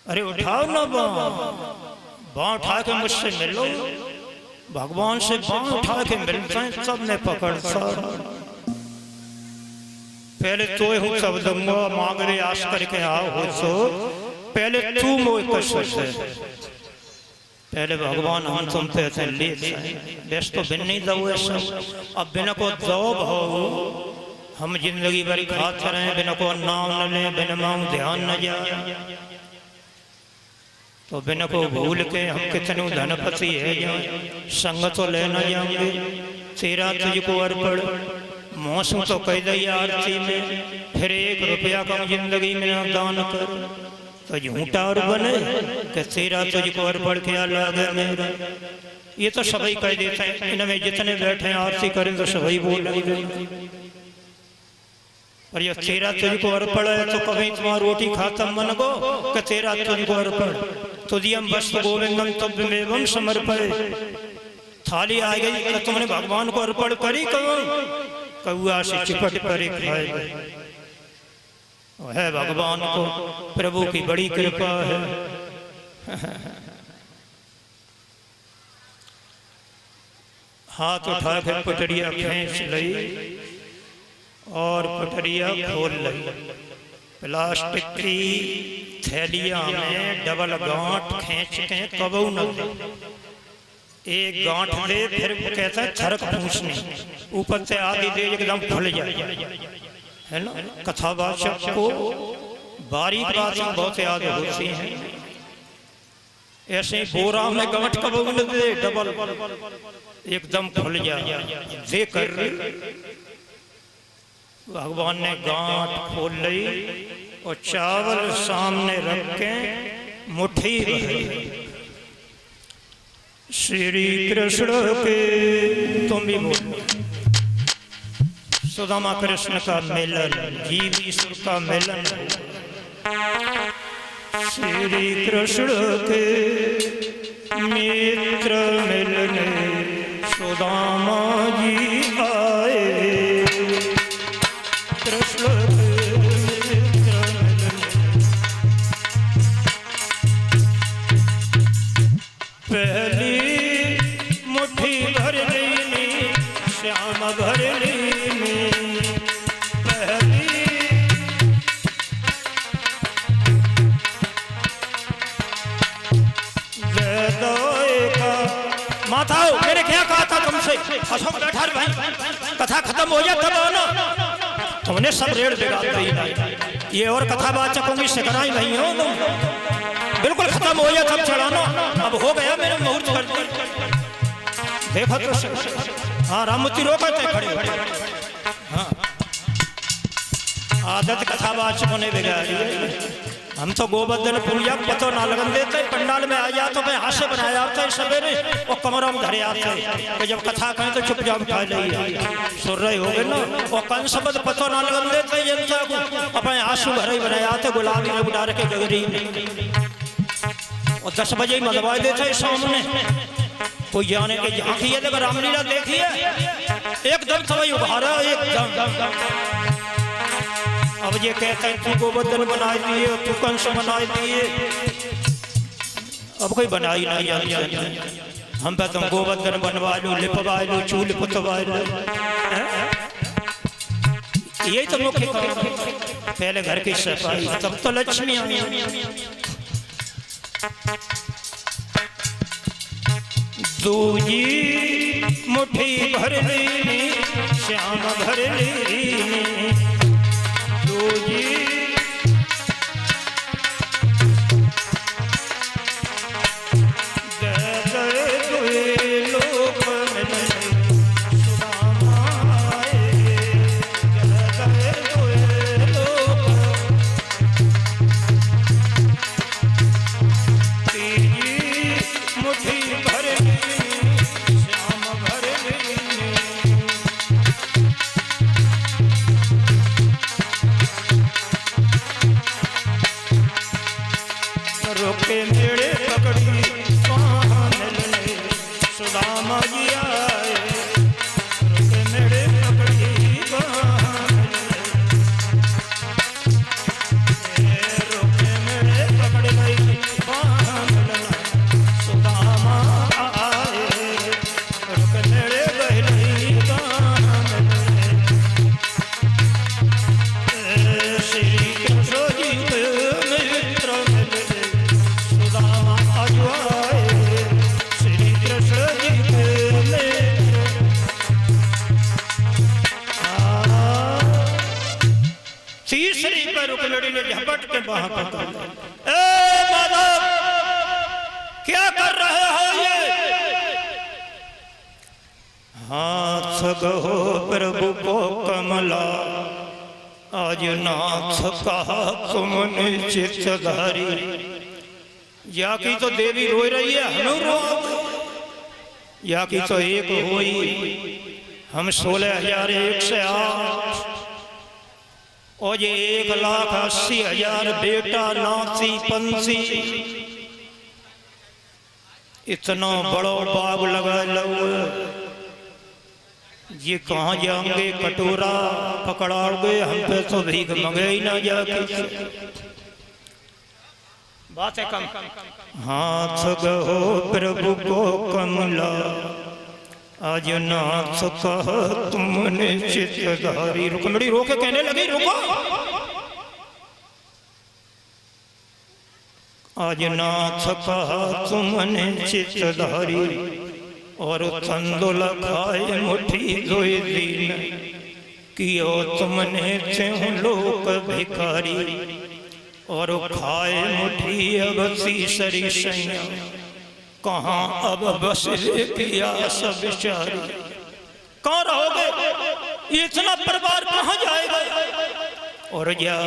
अरे उठाओ ना बाँ उठा के मुझसे मिलो, भगवान से बाँ उठा के मिलते हैं, सब ने पकड़ता। पहले तो हूँ सब दूंगा, मांग रे आस करके आओ हो तो पहले तू मोह कष्ट है, पहले भगवान हम तुम पे थे व्यस्त तो बिन नहीं दो ऐसा। अब बिना को दो भाव हम जिंदगी भरी खाते रहे, बिना को नाम न ले, बिना मांग ध्यान न जाए, तो बिना को भूल के हम कितने धनपति है जाए, संग तो ले न जाएंगे। तेरा तुझको अर्पण मौसम तो कह दी आरती में, फिर 1 रुपया कम जिंदगी में दान कर, तो झूठा और बने कि तेरा तुझको अर्पण क्या लागे मेरा। ये तो सभी कह देते हैं, इनमें जितने बैठे हैं आरती करें तो सभी बोल रही। और ये तेरा तुझको अर्पण है तो कभी तुम्हारा रोटी खाता मन को कि तेरा तुझको अर्पण तुझियम वस्तु गोविंदम तब्यमेवं समर्पय। थाली आ गई तो तुमने भगवान को अर्पण करी कौआ से चिपट कर खाए है भगवान को प्रभु की बड़ी कृपा है। हाथ उठा के पटरिया खींच ली और पटरिया खोल ली। प्लास्टिक की थैलियां में डबल गांठ खींच के कबू न एक गांठ दे फिर कहता है थरक पूछने ऊपर से आधी दे एकदम खुल जाए है ना। कथावाचक को बारीक बातें बहुत याद होती हैं। ऐसे बोरा में गांठ कबू न दे डबल एकदम खुल जाए दे कर भगवान ने गांठ खोल ली और चावल सामने रख के मुट्ठी भरी। श्री कृष्ण के तुम भी बोलो सुदामा कृष्ण का मिलन जीव ईश्वर का मिलन। श्री कृष्ण के मित्र मिलने सुदामा जी आए। कृष्ण के मित्र मिलने पहली मुट्ठी भर लेनी श्याम भर लेनी पहली माता मैंने क्या कहा था तुमसे अशोक बैठा भाई कथा खत्म हो जाए तब ना तुमने सब रेड़ बिगाड़ दी। ये और कथावाचकों की शिकायत नहीं हो तुम बिल्कुल खत्म हो जाए तब चढ़ाना। अब हो गया मेरे मुहूर्त कर देखो तो हाँ राममूर्ति रोक खड़े हाँ आदत कथावाचकों ने बिगाड़ी। हम तो गोवर्धन पूजा पतो ना लगन देते पंडाल में आ जाते मैं हाथ से बनाया जाता है सवेरे और कमरों में धरे आते तो जब कथा कहें तो चुपचाप उठा ले सुन रहे हो गए ना। और कौन शब्द पतो ना लगन देते जनता को अपने आंसू भरे बनाए आते गुलाबी में उड़ा के गगरी और 10 बजे ही मलवा देते सामने कोई जाने के यहाँ की है रामलीला देखिए एकदम समय उभारा एकदम। अब ये कहते हैं तू गोवर्धन बनाए दिए तू कंस बनाए दिए अब कोई बनाई नहीं जाती हम पे तुम गोवर्धन बनवा लो लिपवा लो चूल पुतवा लो यही तो मुख्य काम पहले घर की सफाई तब तो लक्ष्मी आई। दूजी मुट्ठी भर लेनी श्याम भर लेनी दूजी क्या कर रहे हो ये हाथ गहो प्रभु को कमला आज नाथ कहा तुमने चित्तधारी। या की तो देवी रो रही है हम रो या की तो एक हुई हम 16,001 से 8 और ये 1,80,000 बेटा नासी पंसी, इतना बड़ो बाग लगा लो, ये कहाँ जाएंगे? कटोरा पकड़ाओगे, हम पे तो भीख मंगे ही ना जाके। बात है कम। हाथ गहो प्रभु को कमला, आज नाथ कह तुमने चितधारी। रुकमणी रो के कहने लगी, रुको। आज नाथ कहा तुमने चितधारी, और तंदुल खाए मुट्ठी धोए दीन, कियो तुमने त्यों लोक भिखारी, और खाए मुट्ठी अब तीसरी सैया, कहाँ अब बस किया सब बेचारी। कहाँ रहोगे? इतना परिवार कहाँ जाएगा? और या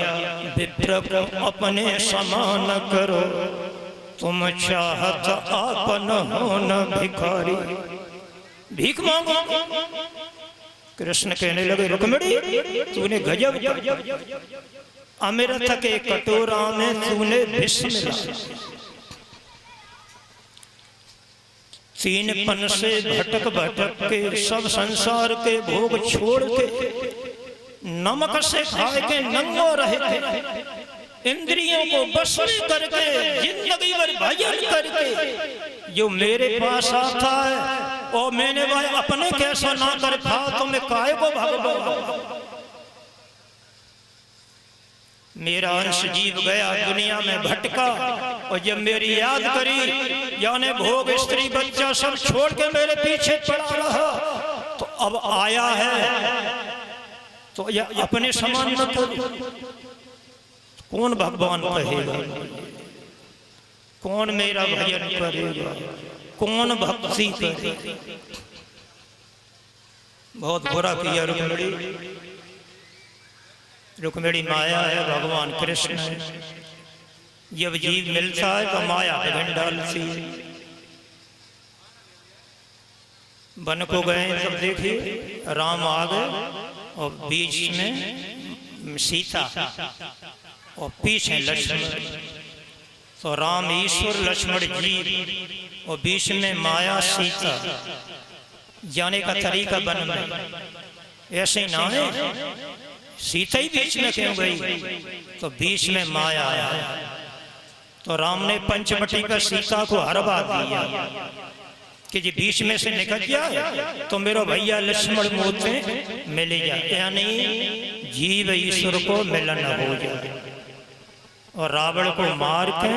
विप्र को अपने समान करो, तुम चाहत आपन हो न भिखारी। भीख मांगो। कृष्ण कहने लगे, रुक्मिणी तूने गजब कर, अमृत के कटोरा में तूने विष मिला, 3 पन से भटक भटक के सब संसार के भोग छोड़ के, नमक से खाए के नंगो रहे थे, इंद्रियों को बस में करके, जिंदगी भर भजन करके जो मेरे पास आता है, और मैंने भाई अपने कैसा ना कर पाओ, तो मैं काय को भगवान। मेरा अंश जीव गया, दुनिया में भटका, और जब मेरी याद करी, जाने भोग स्त्री बच्चा सब छोड़ के मेरे पीछे पड़ा रहा, तो अब आया है तो या अपने समान न करो। कौन भगवान कहेगा? कौन मेरा भजन करेगा? कौन भक्ति करेगा? बहुत बुरा किया रुक्मिणी। रुक्मिणी माया है, भगवान कृष्ण है। जब जीव मिलता है तो माया विघन डालती है। वन को गए तब देखिए राम आ गए, और बीच में सीता, और पीछे लक्ष्मण। तो राम ईश्वर, लक्ष्मण जीव, और बीच में माया सीता। जाने का तरीका वन में ऐसे ना है, सीता ही बीच में क्यों गई? तो बीच में माया आया, तो राम ने पंचवटी का सीता को हरवा दिया कि जी बीच में से निकल जाए तो मेरा भैया लक्ष्मण मोते मिल जाए, यानी जीव ईश्वर को मिलन हो जाए। और रावण को मार के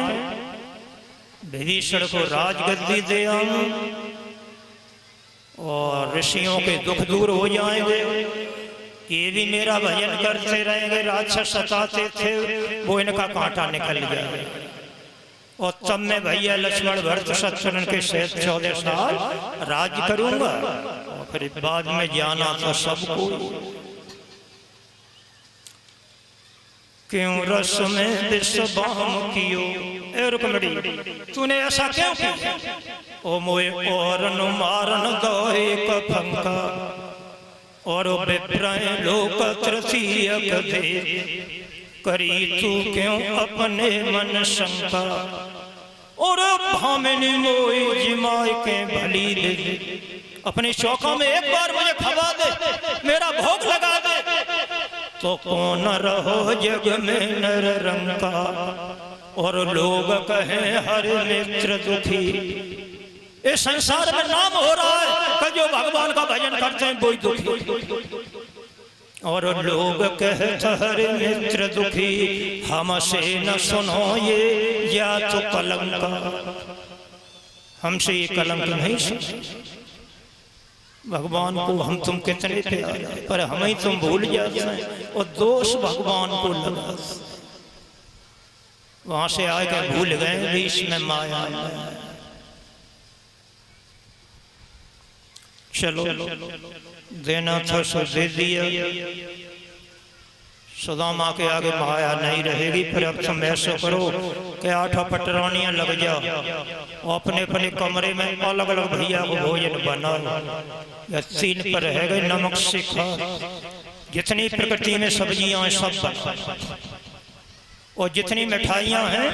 विभीषण को राजगद्दी दे आऊं, और ऋषियों के दुख दूर हो जाएंगे। ये भी मेरा भजन करते रहेंगे। राक्षस सताते थे, वो इनका कांटा निकल गया। और तब मैं भैया लक्ष्मण भरत शत्रुघ्न के साथ 14 साल राज करूंगा, और फिर बाद में जाना तो सबको। क्यों रस में विषबाम कियो, ए रुक्मिणी तूने ऐसा क्यों किया? ओ मोए और मारन दो एक फंका, और विप्रय लोक तृतीयक दे, करी तू क्यों अपने मन शंका। और भामिनी मोई जिमाई के भली दे, अपनी चौका में एक बार मुझे खवा दे, मेरा भोग लगा दे, तो कौन रहो जग में नर रंका। और लोग कहें हर मित्र दुखी, इस संसार में नाम हो रहा है कि जो भगवान का भजन करते हैं वही दुखी। और लोग कहते हर मित्र दुखी, हमसे न सुनो ये या तो कलंका। हमसे ये कलंक नहीं सुनो। भगवान को हम तुम कितने प्यारे, पर हमें तुम भूल जाते हैं, और दोष भगवान को लगा। वहां से आके भूल गए, बीच में माया। चलो देना था सो दे दिया। सुदामा के आगे माया नहीं रहेगी। फिर अब तुम ऐसा करो कि 8 पटरानियां लग जाओ, और अपने अपने कमरे में अलग अलग भैया को भोजन बनाओ, या 3 पर रह गए नमक से खा, जितनी प्रकृति में सब्जियां हैं सब बना, और जितनी मिठाइयां हैं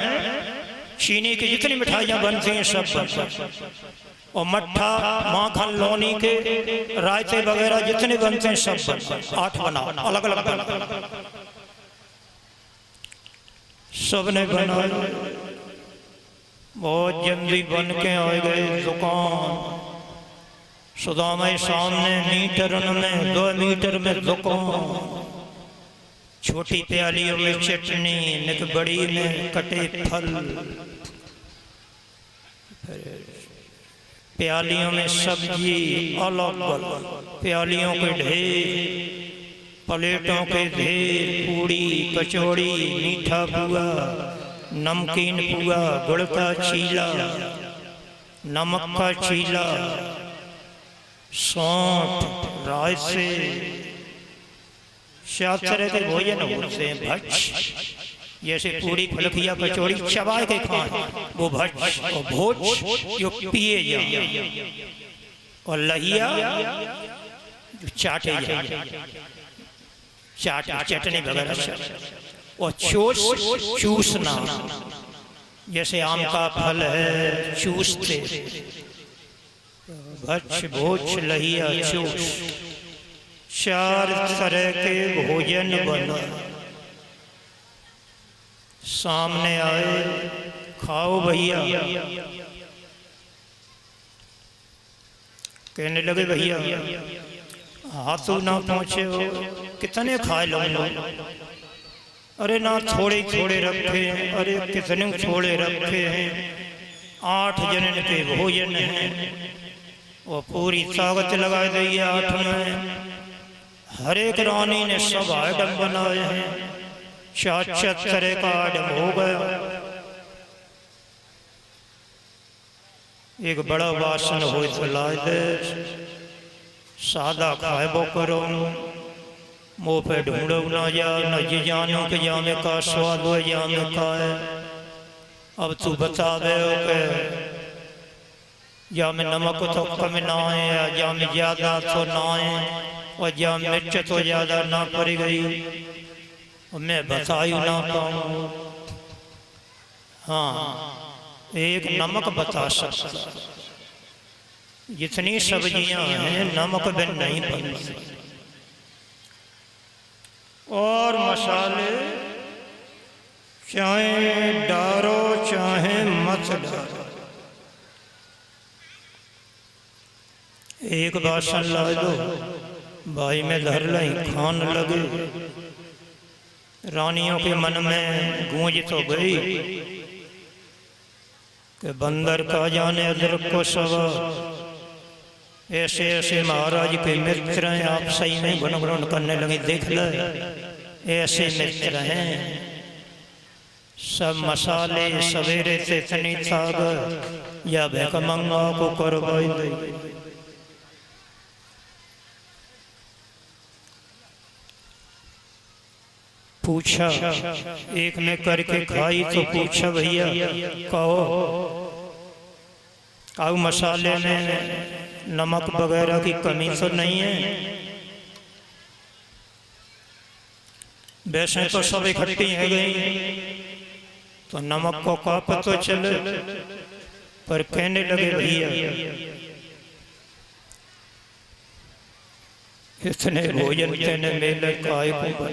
चीनी की जितनी मिठाइयां बनती हैं सब बना, और मट्ठा माखन लोनी के रायते वगैरह जितने बनते हैं सब बना। 8 बना, अलग अलग बना, सबने बनाया। बहुत जल्दी बन के आ गए दुकान। सुदामा सामने मीटर में 2 मीटर में दुकान, छोटी प्यालियों में चटनी, निक बड़ी में कटे फल, प्यालियों में सब्जी अलग अलग, प्यालियों के ढेर, प्लेटों के ढेर, पूड़ी कचौड़ी, मीठा पुआ, नमकीन पुआ, गुड़ का चीला, नमक का चीला, सौंठ, रायते, 7 तरह के भोजन होते हैं। भक्ष जैसे पूड़ी फलकिया कचौड़ी चबा के खाएं वो भक्ष, और भोज जो पिए जाए, और लहिया जो चाटे जाए, चाट चटनी वगैरह, और चूस चूसना, जैसे आम का फल है चूसते, भक्ष भोज लहिया चूस, 4 तरह के भोजन बना। सामने आए, खाओ भैया। कहने लगे भैया हाथों ना पहुँचे हो, कितने खा लो। अरे ना थोड़े थोड़े रखे हैं। अरे कितने थोड़े रखे हैं, 8 जनन के भोजन हैं, वो पूरी ताकत लगा दी है 8 में। हर एक रानी ने सब आइटम बनाए हैं, 4 तरह का आइटम हो गया। एक बड़ा वासन हो तो लाए दे, सादा खाएबो करो, मुँह पे ढूंढो ना जा, न ये जानो कि जामे का स्वाद हो जामे का है। अब तू बतावे हो के या में नमक तो कम ना है, या में ज्यादा तो ना है, और या मिर्च तो ज्यादा ना पड़ गई, मैं बतायू ना पाऊँ। हाँ, एक नमक बता सकता, जितनी सब्जियां हैं नमक बिन नहीं बनती। और मसाले चाहे डारो चाहे मत डारो, एक बासन ला दो, भाई में धर लाई, खान लगे। रानियों के मन में गूंज तो गई कि बंदर का जाने अदरक को सवा। ऐसे ऐसे महाराज के मित्र हैं, आप सही में गुणगुण करने लगे। देख ले ऐसे मित्र हैं, सब मसाले सवेरे से इतनी ताकत या भैकमंगा को करवाई दे। पूछा, एक में करके खाई तो पूछा भैया कहो काऊ मसाले में नमक वगैरह की कमी तो नहीं है? वैसे तो सब इकट्ठी है गई तो नमक को का पता चले, पर कहने लगे भैया इतने भोजन तेने मेले काय को,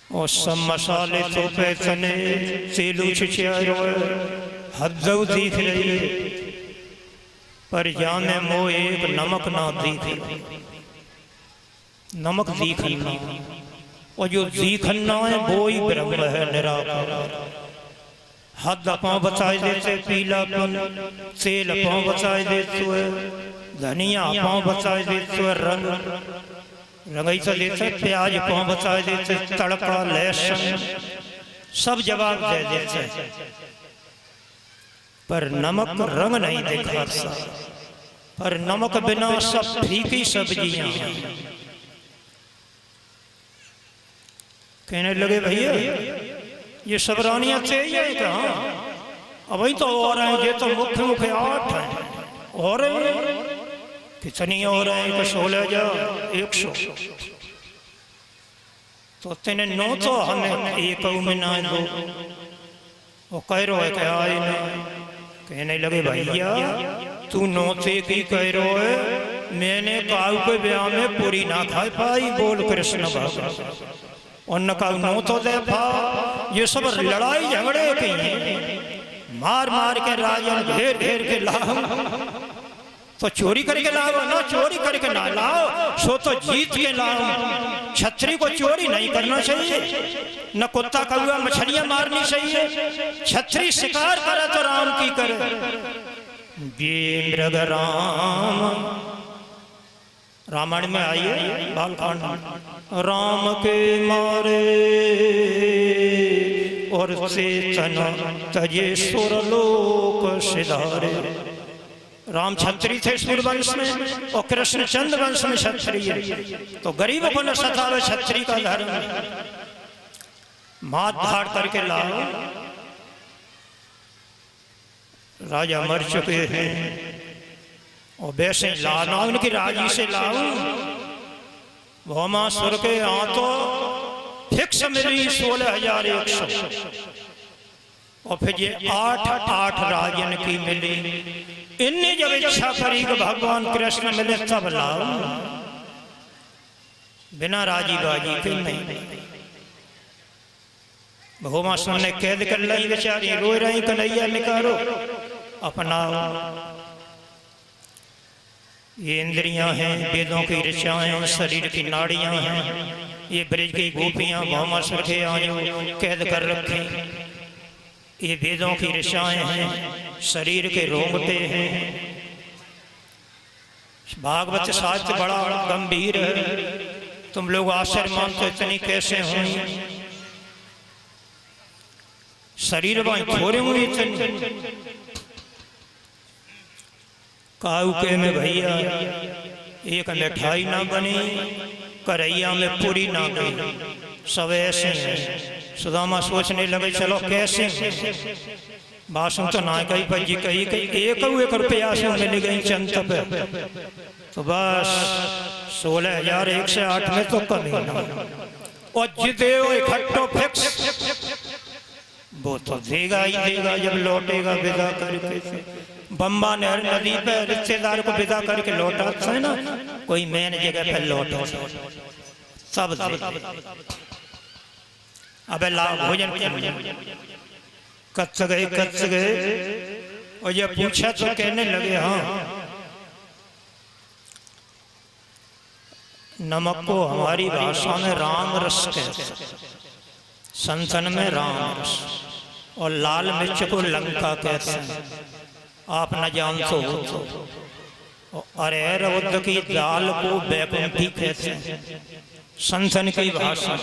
और सब मसाले तो पैसने तेलू छिछायो हद दिख रही है, पर जामे मोह एक नमक ना दिखे। नमक दिखना, और जो दिखना है वो ही ब्रह्म है निराकार। हद अपा बताए देते पीलापन, तेल अपा बताए देते है, धनिया अपा बताए देते है, रंग रंगई तो देते, प्याज अपा बताए देते, तड़का लहसुन सब जवाब दे देते, पर नमक रंग नहीं दिखाता। पर नमक बिना सब फीकी सब्जियां। कहने लगे भैया ये सब रानियां चाहिए कहाँ? अब वही तो और हैं, ये तो मुख्य मुख्य 8 हैं और कितनी और है? 16,100। तो तेने 9 तो हमें एक में ना दो। वो कह रो है क्या आई ना? कहने लगे भैया तू 9 से की कह रो है, मैंने काऊ के ब्याह में पूरी ना खा पाई। बोल कृष्ण भगवान। और न काऊ 9 तो दे पा। ये सब लड़ाई झगड़े की हैं। मार मार के राजन घेर घेर के लाओ तो चोरी करके लाओ ना, चोरी करके ना लाओ सो तो जीत के लाओ। छतरी को चोरी नहीं करना चाहिए, न कुत्ता कौआ मछलियां मारनी चाहिए। छतरी शिकार करे तो राम की करे। ये मृग राम रामायण में आइए बालकांड। राम के मारे और चेतन तजे सुरलोक सिधारे। राम क्षत्रिय थे सूर्यवंश में और कृष्ण चंद्र वंश में क्षत्रिय। तो गरीबों को न सतावे क्षत्रिय का धर्म। मात धाड़ करके लाओ। राजा मर चुके हैं और वैसे लाना उनकी राजी से लाओ। भौमासुर के यहाँ तो फिक्स मिली 16,100 और फिर ये 8 राजन की मिली। इनने जब इच्छा करी कि भगवान कृष्ण मिले तब लाओ, बिना राजी बाजी के नहीं। भौमासुर ने कैद कर ली, बेचारी रो रही कन्हैया निकालो अपनाओ। ये इंद्रियां हैं, वेदों की ऋचाएं हैं, शरीर की नाड़ियां हैं। ये ब्रज की गोपियां भौमासुर के आयो कैद कर रखे। ये वेदों की ऋचाएं हैं, शरीर के रोंगटे हैं। भागवत शास्त्र बड़ा गंभीर है। तुम लोग आश्चर्य मानते इतनी कैसे हुई? शरीर वहीं थोड़े हुई इतनी। काऊ के में भैया एक मिठाई ना बनी, करैया में पूरी ना गई, सब ऐसे हैं। सुदामा सोचने लगे चलो कैसे बासु तो ना कही भजी कही एक रुपया से मिल गई चंद पे। तो बस 16,108 में तो कमी ना। और जिदे इकट्ठो फिक्स वो तो देगा ही देगा जब लौटेगा विदा करके। बम्बा नहर नदी पे रिश्तेदार को विदा करके लौटाता है ना, कोई मेन जगह पे लौटा सब अबे ला भोजन कच्च गए। और ये पूछा तो कहने लगे हाँ नमक को हमारी भाषा में राम रस कहते, संतन में राम रस। और लाल मिर्च को लंका कहते हैं, आप न जानते हो तो। अरहर उर्द की दाल को बैकुंठी कहते हैं, संतन की भाषा।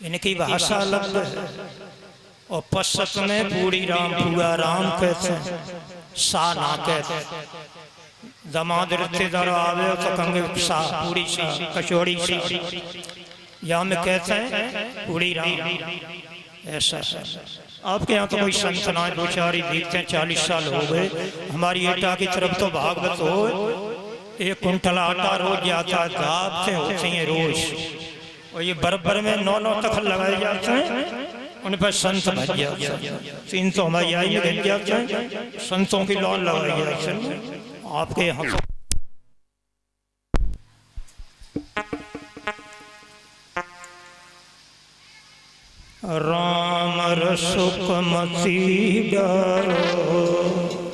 इनकी भाषा अलग है। और पश्चित में पूरी राम पूरा राम कहते हैं, सा ना कहते हैं। दमाद रिश्तेदार आवे तो कहेंगे सा पूरी सा कचौड़ी सा। यहाँ में कहते हैं पूरी राम। ऐसा आपके यहाँ तो कोई संत ना है, 2-4 ही दिखते हैं। 40 साल हो गए। हमारी एटा की तरफ तो भागवत हो 1 कुंटल आटा रोज जाता है, दाब से होते हैं रोज। और ये बरबर में 9 तक लगाए जाते हैं, उन पर संत भज जाते हैं। 300 हमारी आई में घट जाते हैं, संतों की लॉन लगाई जाते हैं। आपके यहाँ राम रसुक मसी डारो